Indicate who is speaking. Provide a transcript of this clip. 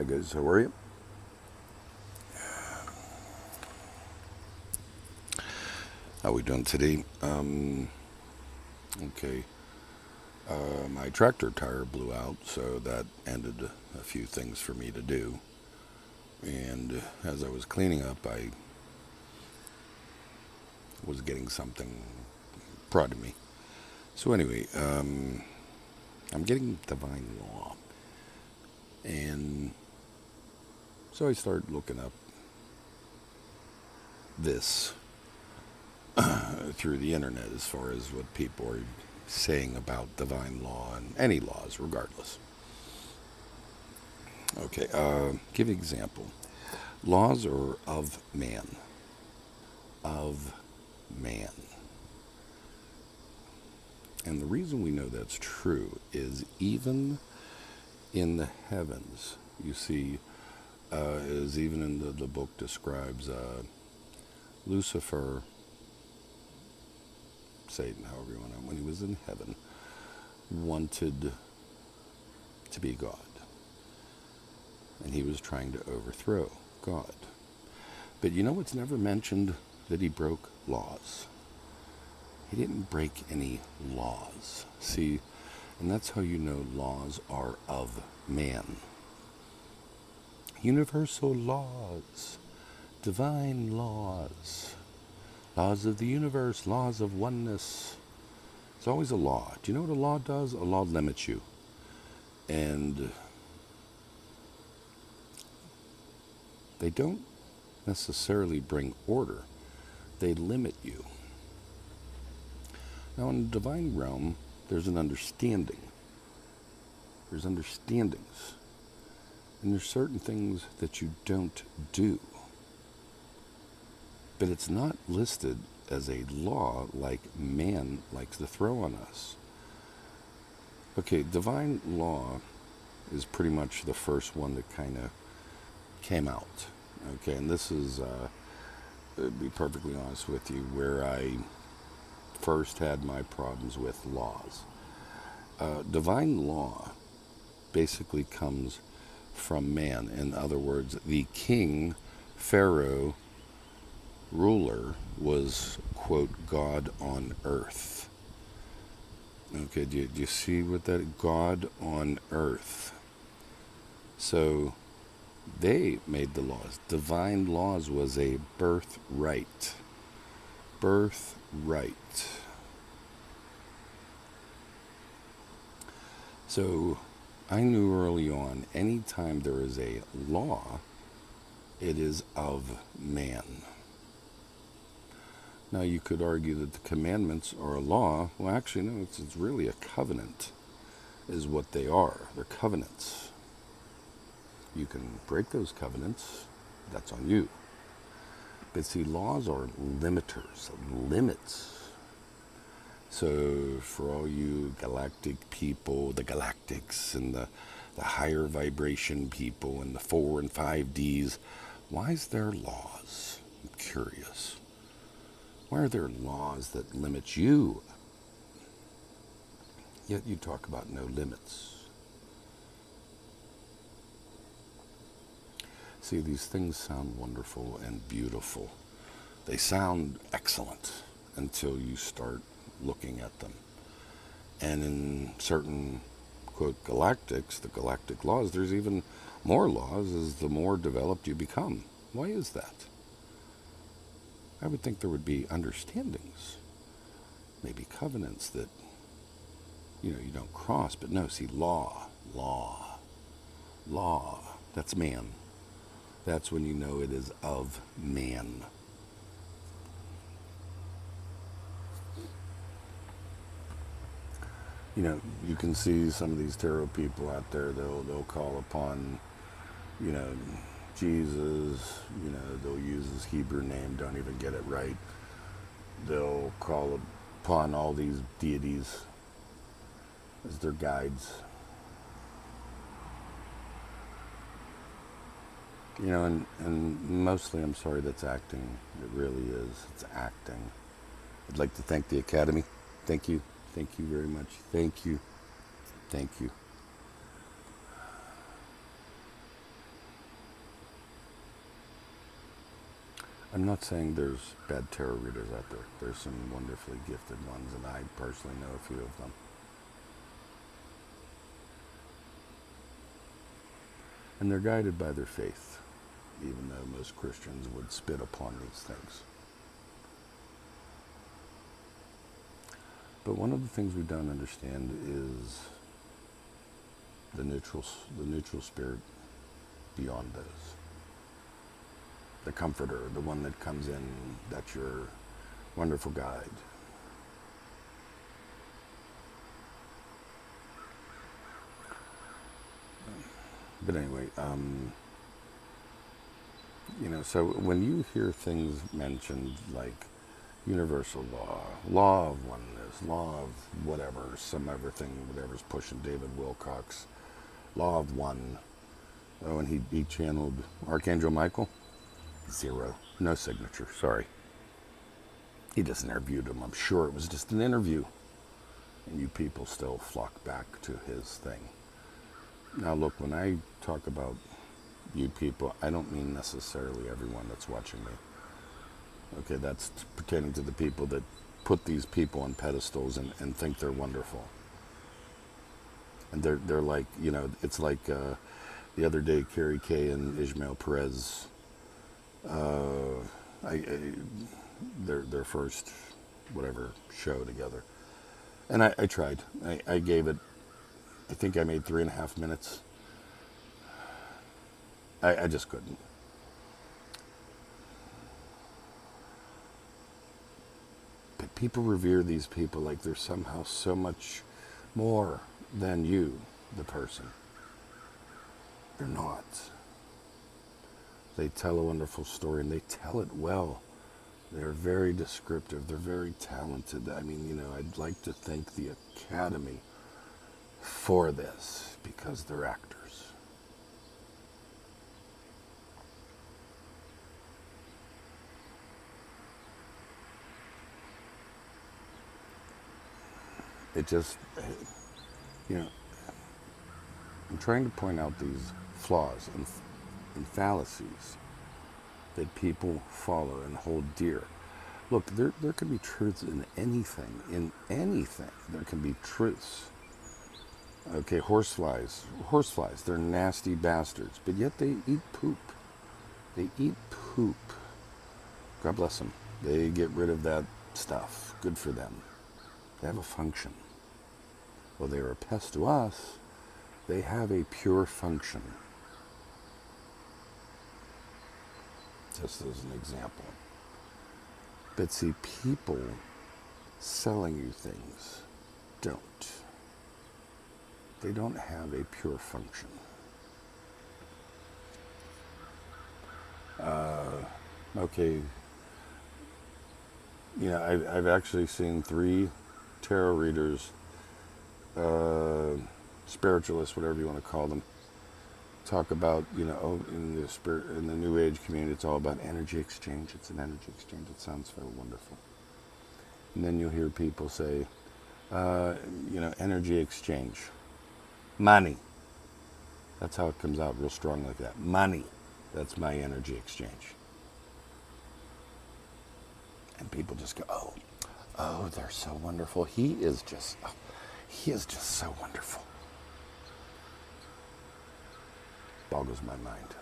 Speaker 1: Hi guys, how are you? How we doing today? Okay. My tractor tire blew out, so that ended a few things for me to do. And as I was cleaning up, I was getting something prodding me. So anyway, I'm getting divine law, and so I started looking up this through the internet as far as what people are saying about divine law and any laws, regardless. Okay, give an example. Laws are of man. Of man. And the reason we know that's true is even in the heavens, you see, is even in the book describes Lucifer, Satan, however you want to, when he was in heaven, wanted to be God. And he was trying to overthrow God. But you know what's never mentioned? That he broke laws. He didn't break any laws. See, and that's how you know laws are of man. Universal laws, divine laws, laws of the universe, laws of oneness. It's always a law. Do you know what a law does? A law limits you. And they don't necessarily bring order. They limit you. Now in the divine realm, there's an understanding. There's understandings. And there's certain things that you don't do. But it's not listed as a law like man likes to throw on us. Okay, divine law is pretty much the first one that kind of came out. Okay, and this is, to be perfectly honest with you, where I first had my problems with laws. Divine law basically comes from man. In other words, the king, Pharaoh, ruler was, quote, God on earth. Okay, do you see what that, God on earth. So they made the laws. Divine laws was a birthright. Birthright. So I knew early on, anytime there is a law, it is of man. Now you could argue that the commandments are a law. Well, actually, no, it's really a covenant is what they are. They're covenants. You can break those covenants. That's on you. But see, laws are limiters, limits. So for all you galactic people, the galactics and the higher vibration people and the 4 and 5Ds, why is there laws? I'm curious. Why are there laws that limit you? Yet you talk about no limits. See, these things sound wonderful and beautiful. They sound excellent until you start looking at them. And in certain, quote, galactics, the galactic laws, there's even more laws as the more developed you become. Why is that? I would think there would be understandings, maybe covenants that, you don't cross. But no, see, law, that's man. That's when you know it is of man. You can see some of these tarot people out there, they'll call upon, you know, Jesus, they'll use his Hebrew name, don't even get it right. They'll call upon all these deities as their guides. And mostly, I'm sorry, that's acting. It really is. It's acting. I'd like to thank the Academy. Thank you. Thank you very much. Thank you. Thank you. I'm not saying there's bad tarot readers out there. There's some wonderfully gifted ones, and I personally know a few of them. And they're guided by their faith, even though most Christians would spit upon these things. But one of the things we don't understand is the neutral spirit beyond those. The comforter, the one that comes in, that's your wonderful guide. But anyway, so when you hear things mentioned like universal law, law of oneness, law of whatever, some everything, whatever's pushing David Wilcox, law of one. Oh, and he channeled Archangel Michael. 0. No signature, sorry. He just interviewed him. I'm sure it was just an interview. And you people still flock back to his thing. Now look, when I talk about you people, I don't mean necessarily everyone that's watching me. Okay, that's pertaining to the people that put these people on pedestals and think they're wonderful. And they're like, it's like the other day, Carrie Kay and Ishmael Perez, their first whatever show together. And I tried. I gave it, I think I made 3.5 minutes. I just couldn't. But people revere these people like they're somehow so much more than you, the person. They're not. They tell a wonderful story, and they tell it well. They're very descriptive. They're very talented. I mean, I'd like to thank the Academy for this, because they're actors. It just, I'm trying to point out these flaws and fallacies that people follow and hold dear. Look, there can be truths in anything. In anything, there can be truths. Okay, horseflies, they're nasty bastards, but yet they eat poop. They eat poop. God bless them. They get rid of that stuff. Good for them. They have a function. Well, they are a pest to us. They have a pure function. Just as an example. But see, people selling you things don't. They don't have a pure function. Okay. I've actually seen 3 tarot readers, spiritualists, whatever you want to call them, talk about, in the New Age community, it's all about energy exchange. It's an energy exchange. It sounds so wonderful. And then you'll hear people say, energy exchange. Money. That's how it comes out real strong like that. Money. That's my energy exchange. And people just go, oh, they're so wonderful. He is just so wonderful. Boggles my mind.